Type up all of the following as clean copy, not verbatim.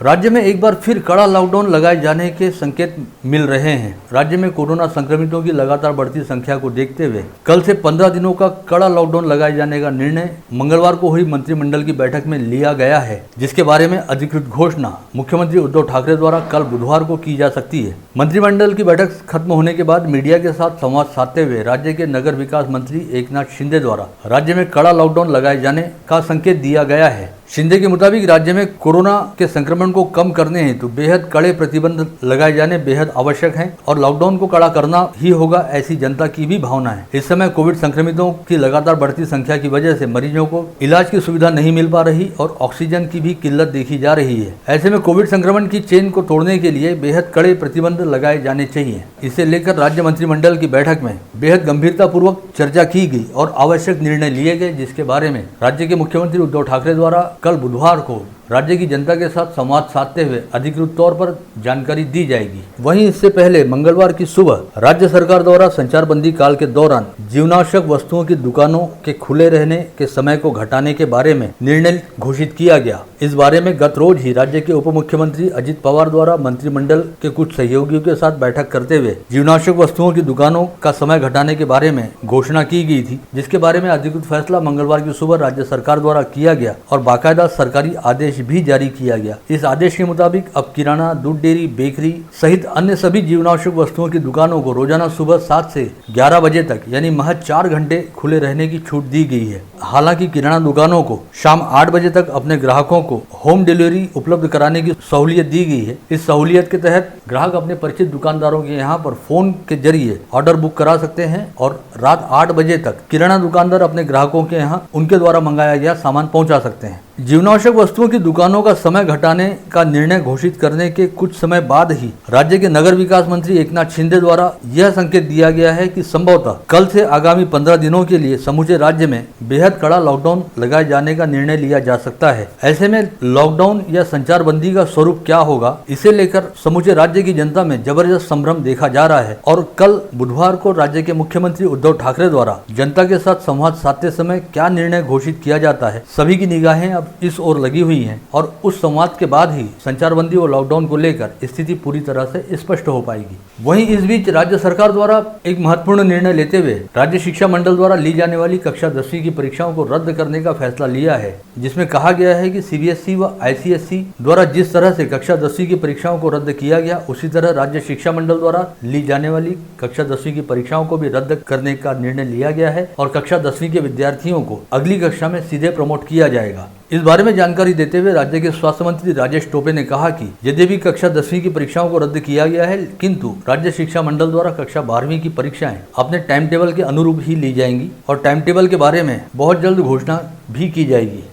राज्य में एक बार फिर कड़ा लॉकडाउन लगाए जाने के संकेत मिल रहे हैं। राज्य में कोरोना संक्रमितों की लगातार बढ़ती संख्या को देखते हुए कल से 15 दिनों का कड़ा लॉकडाउन लगाए जाने का निर्णय मंगलवार को हुई मंत्रिमंडल की बैठक में लिया गया है, जिसके बारे में अधिकृत घोषणा मुख्यमंत्री उद्धव ठाकरे द्वारा कल बुधवार को की जा सकती है। मंत्रिमंडल की बैठक खत्म होने के बाद मीडिया के साथ संवाद साधते हुए राज्य के नगर विकास मंत्री एकनाथ शिंदे द्वारा राज्य में कड़ा लॉकडाउन लगाए जाने का संकेत दिया गया है। शिंदे के मुताबिक राज्य में कोरोना के संक्रमण को कम करने हेतु बेहद कड़े प्रतिबंध लगाए जाने बेहद आवश्यक हैं और लॉकडाउन को कड़ा करना ही होगा, ऐसी जनता की भी भावना है। इस समय कोविड संक्रमितों की लगातार बढ़ती संख्या की वजह से मरीजों को इलाज की सुविधा नहीं मिल पा रही और ऑक्सीजन की भी किल्लत देखी जा रही है। ऐसे में कोविड संक्रमण की चेन को तोड़ने के लिए बेहद कड़े प्रतिबंध लगाए जाने चाहिए। इसे लेकर राज्य मंत्रिमंडल की बैठक में बेहद गंभीरता पूर्वक चर्चा की गई और आवश्यक निर्णय लिए गए, जिसके बारे में राज्य के मुख्यमंत्री उद्धव ठाकरे द्वारा कल बुधवार को राज्य की जनता के साथ संवाद साधते हुए अधिकृत तौर पर जानकारी दी जाएगी। वहीं इससे पहले मंगलवार की सुबह राज्य सरकार द्वारा संचारबंदी काल के दौरान जीवनावश्यक वस्तुओं की दुकानों के खुले रहने के समय को घटाने के बारे में निर्णय घोषित किया गया। इस बारे में गत रोज ही राज्य के उप मुख्यमंत्री अजित पवार द्वारा मंत्रिमंडल के कुछ सहयोगियों के साथ बैठक करते हुए जीवनावश्यक वस्तुओं की दुकानों का समय घटाने के बारे में घोषणा की गई थी, जिसके बारे में अधिकृत फैसला मंगलवार की सुबह राज्य सरकार द्वारा किया गया और बाकायदा सरकारी आदेश भी जारी किया गया। इस आदेश के मुताबिक अब किराना, दूध डेयरी, बेकरी सहित अन्य सभी जीवनावश्यक वस्तुओं की दुकानों को रोजाना सुबह 7 से 11 बजे तक यानी महज 4 घंटे खुले रहने की छूट दी गई है। हालांकि किराना दुकानों को शाम 8 बजे तक अपने ग्राहकों को होम डिलीवरी उपलब्ध कराने की सहूलियत दी गई है। इस सहूलियत के तहत ग्राहक अपने परिचित दुकानदारों के यहाँ पर फोन के जरिए ऑर्डर बुक करा सकते हैं और रात 8 बजे तक किराना दुकानदार अपने ग्राहकों के यहाँ उनके द्वारा मंगाया गया सामान पहुँचा सकते हैं। जीवनावश्यक वस्तुओं की दुकानों का समय घटाने का निर्णय घोषित करने के कुछ समय बाद ही राज्य के नगर विकास मंत्री एकनाथ शिंदे द्वारा यह संकेत दिया गया है कि संभवतः कल से आगामी 15 दिनों के लिए समूचे राज्य में बेहद कड़ा लॉकडाउन लगाए जाने का निर्णय लिया जा सकता है। ऐसे में लॉकडाउन या संचारबंदी का स्वरूप क्या होगा, इसे लेकर समूचे राज्य की जनता में जबरदस्त संभ्रम देखा जा रहा है और कल बुधवार को राज्य के मुख्यमंत्री उद्धव ठाकरे द्वारा जनता के साथ संवाद साधते समय क्या निर्णय घोषित किया जाता है, सभी की निगाहें अब इस ओर लगी हुई हैं और उस संवाद के बाद ही संचारबंदी और लॉकडाउन को लेकर स्थिति पूरी तरह से स्पष्ट हो पाएगी। वहीं इस बीच राज्य सरकार द्वारा एक महत्वपूर्ण निर्णय लेते हुए राज्य शिक्षा मंडल द्वारा ली जाने वाली कक्षा 10वीं की परीक्षाओं को रद्द करने का फैसला लिया है, जिसमें कहा गया है कि सीबीएसई व आईसीएसई द्वारा जिस तरह से कक्षा 10वीं की परीक्षाओं को रद्द किया गया, उसी तरह राज्य शिक्षा मंडल द्वारा ली जाने वाली कक्षा 10वीं की परीक्षाओं को भी रद्द करने का निर्णय लिया गया है और कक्षा 10वीं के विद्यार्थियों को अगली कक्षा में सीधे प्रमोट किया जाएगा। इस बारे में जानकारी देते हुए राज्य के स्वास्थ्य मंत्री राजेश टोपे ने कहा कि यद्यपि कक्षा 10वीं की परीक्षाओं को रद्द किया गया है, किंतु राज्य शिक्षा मंडल द्वारा कक्षा 12वीं की परीक्षाएं अपने टाइम टेबल के अनुरूप ही ली जाएंगी और टाइम टेबल के बारे में बहुत जल्द घोषणा भी की जाएगी।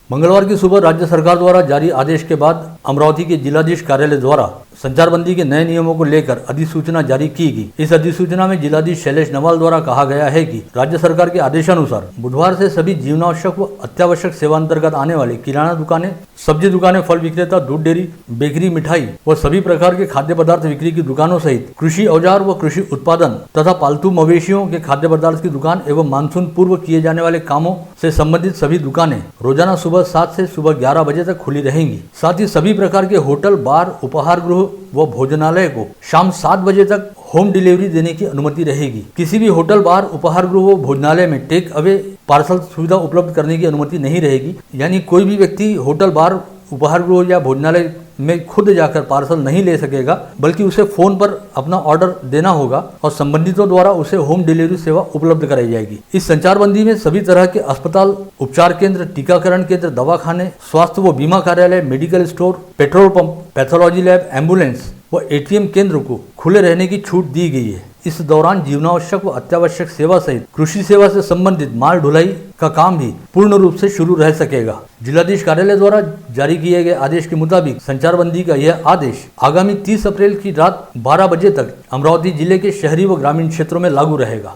मंगलवार की सुबह राज्य सरकार द्वारा जारी आदेश के बाद अमरावती के जिलाधीश कार्यालय द्वारा संचारबंदी के नए नियमों को लेकर अधिसूचना जारी की गई। इस अधिसूचना में जिलाधीश शैलेश नवाल द्वारा कहा गया है कि राज्य सरकार के आदेशानुसार बुधवार से सभी जीवनावश्यक व अत्यावश्यक सेवा अंतर्गत आने वाले किराना दुकानें, सब्जी दुकानें, फल विक्रेता, दूध डेयरी, बेकरी, मिठाई व सभी प्रकार के खाद्य पदार्थ बिक्री की दुकानों सहित कृषि औजार व कृषि उत्पादन तथा पालतू मवेशियों के खाद्य पदार्थ की दुकान एवं मानसून पूर्व किए जाने वाले कामों से संबंधित सभी दुकानें रोजाना सुबह 7 से सुबह 11 बजे तक खुली रहेंगी। साथ ही सभी प्रकार के होटल, बार, उपहार गृह व भोजनालय को शाम 7 बजे तक होम डिलीवरी देने की अनुमति रहेगी। किसी भी होटल, बार, उपहार गृह व भोजनालय में टेक अवे पार्सल सुविधा उपलब्ध करने की अनुमति नहीं रहेगी। यानी कोई भी व्यक्ति होटल, बार, उपहार गृह या भोजनालय में खुद जाकर पार्सल नहीं ले सकेगा, बल्कि उसे फोन पर अपना ऑर्डर देना होगा और संबंधितों द्वारा उसे होम डिलीवरी सेवा उपलब्ध कराई जाएगी। इस संचारबंदी में सभी तरह के अस्पताल, उपचार केंद्र, टीकाकरण केंद्र, दवाखाने, स्वास्थ्य व बीमा कार्यालय, medical store, petrol pump, pathology lab, ambulance व एटीएम केंद्र को खुले रहने की छूट दी गई है। इस दौरान जीवनावश्यक व अत्यावश्यक सेवा सहित कृषि सेवा से संबंधित माल ढुलाई का काम भी पूर्ण रूप से शुरू रह सकेगा। जिलाधीश कार्यालय द्वारा जारी किए गए आदेश के मुताबिक संचारबंदी का यह आदेश आगामी 30 अप्रैल की रात 12 बजे तक अमरावती जिले के शहरी व ग्रामीण क्षेत्रों में लागू रहेगा।